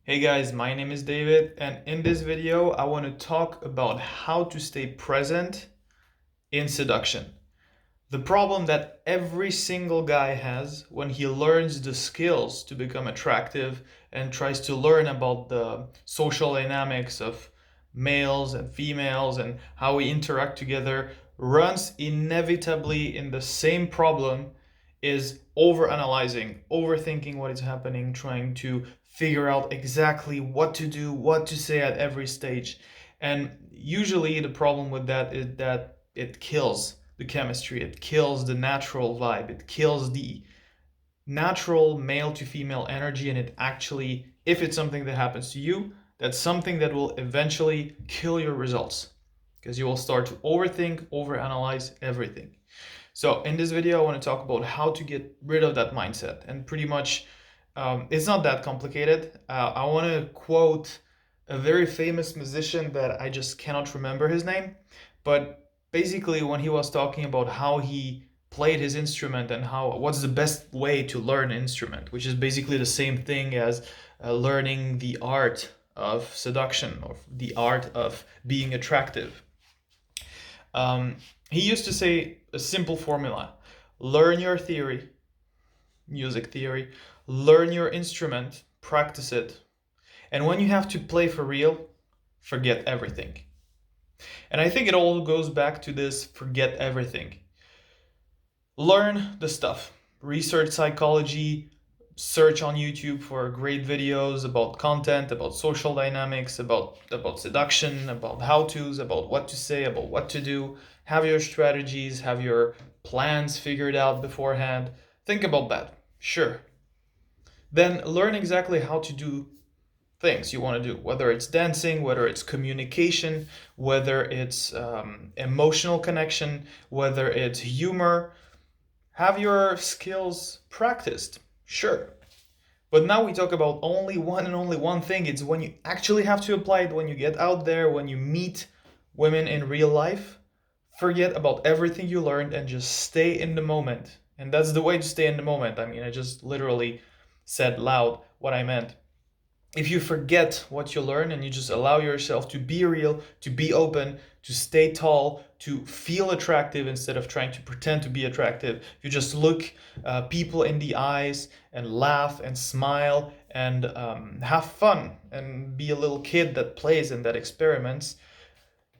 Hey guys, my name is David, and in this video, I want to talk about how to stay present in seduction. The problem that every single guy has when he learns the skills to become attractive and tries to learn about the social dynamics of males and females and how we interact together runs inevitably in the same problem is overanalyzing, overthinking what is happening, trying to figure out exactly what to do, what to say at every stage. And usually the problem with that is that it kills the chemistry, it kills the natural vibe, it kills the natural male to female energy, and it actually, if it's something that happens to you, that's something that will eventually kill your results because you will start to overthink, overanalyze everything. So in this video, I want to talk about how to get rid of that mindset. And pretty much, it's not that complicated. I want to quote a very famous musician that I just cannot remember his name. But basically, when he was talking about how he played his instrument and how what's the best way to learn an instrument, which is basically the same thing as learning the art of seduction or the art of being attractive. Um, he used to say a simple formula: learn your theory, music theory, learn your instrument, practice it, and when you have to play for real, forget everything. And I think it all goes back to this: forget everything. Learn the stuff, research psychology, search on YouTube for great videos about content, about social dynamics, about seduction, about how-tos, about what to say, about what to do. Have your strategies, have your plans figured out beforehand. Think about that. Sure. Then learn exactly how to do things you want to do, whether it's dancing, whether it's communication, whether it's emotional connection, whether it's humor. Have your skills practiced, sure. But now we talk about only one and only one thing. It's when you actually have to apply it, when you get out there, when you meet women in real life, forget about everything you learned and just stay in the moment. And that's the way to stay in the moment. I mean, I just literally said loud what I meant. If you forget what you learn and you just allow yourself to be real, to be open, to stay tall, to feel attractive instead of trying to pretend to be attractive, you just look people in the eyes and laugh and smile and have fun and be a little kid that plays and that experiments,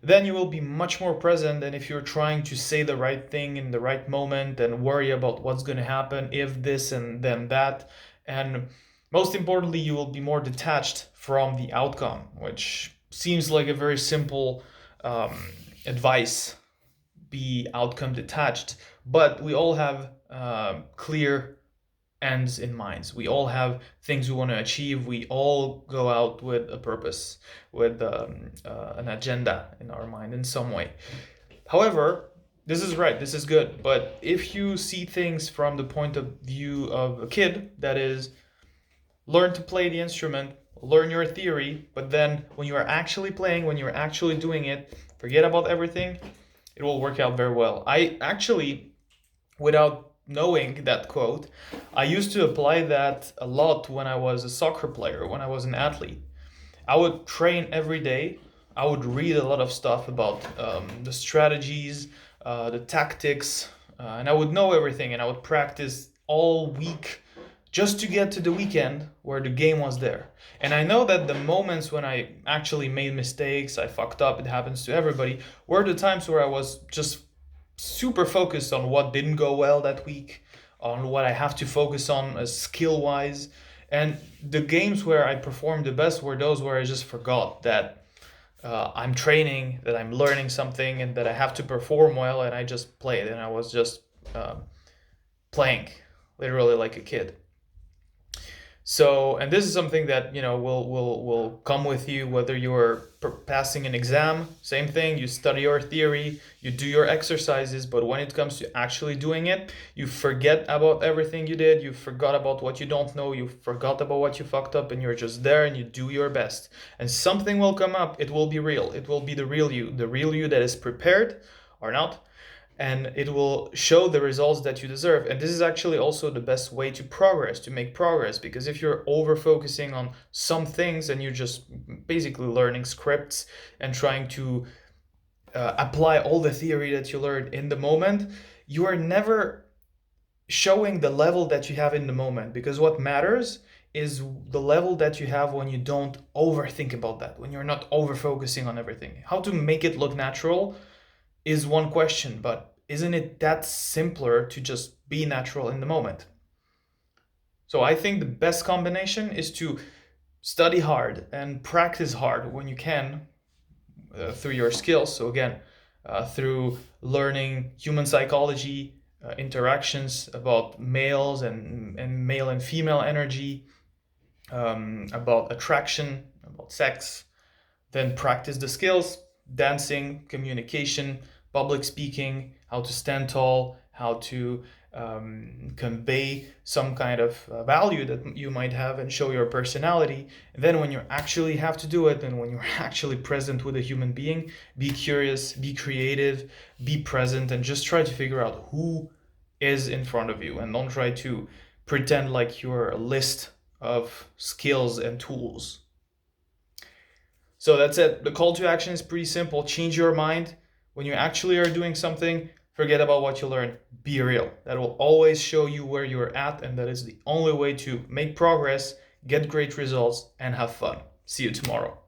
then you will be much more present than if you're trying to say the right thing in the right moment and worry about what's going to happen if this and then that. And most importantly, you will be more detached from the outcome, which seems like a very simple um, advice: be outcome detached. But we all have clear ends in minds. We all have things we want to achieve. We all go out with a purpose, with an agenda in our mind in some way. However, this is right, this is good. But if you see things from the point of view of a kid, that is, learn to play the instrument, learn your theory, but then when you are actually playing, when you're actually doing it, forget about everything, it will work out very well. I actually, without knowing that quote, I used to apply that a lot when I was a soccer player, when I was an athlete. I would train every day. I would read a lot of stuff about the strategies, the tactics, and I would know everything, and I would practice all week just to get to the weekend where the game was there. And I know that the moments when I actually made mistakes, I fucked up, it happens to everybody, were the times where I was just super focused on what didn't go well that week, on what I have to focus on skill wise. And the games where I performed the best were those where I just forgot that I'm training, that I'm learning something, and that I have to perform well, and I just played, and I was just playing, literally like a kid. So, and this is something that, will come with you whether you're passing an exam. Same thing, you study your theory, you do your exercises, but when it comes to actually doing it, you forget about everything you did, you forgot about what you don't know, you forgot about what you fucked up, and you're just there and you do your best. And something will come up, it will be real, it will be the real you that is prepared or not. and it will show the results that you deserve. And this is actually also the best way to progress, to make progress, because if you're over focusing on some things and you're just basically learning scripts and trying to apply all the theory that you learned in the moment, you are never showing the level that you have in the moment, because what matters is the level that you have when you don't overthink about that, when you're not over focusing on everything. How to make it look natural is one question, but isn't it that simpler to just be natural in the moment? So I think the best combination is to study hard and practice hard when you can, through your skills. So again, through learning human psychology, interactions about males and male and female energy, about attraction, about sex. Then practice the skills: dancing, communication, public speaking, how to stand tall, how to convey some kind of value that you might have and show your personality. And then when you actually have to do it, and when you're actually present with a human being, be curious, be creative, be present, and just try to figure out who is in front of you, and don't try to pretend like you're a list of skills and tools. So that's it. The call to action is pretty simple. Change your mind. When you actually are doing something, forget about what you learned. Be real. That will always show you where you're at, and that is the only way to make progress, get great results, and have fun. See you tomorrow.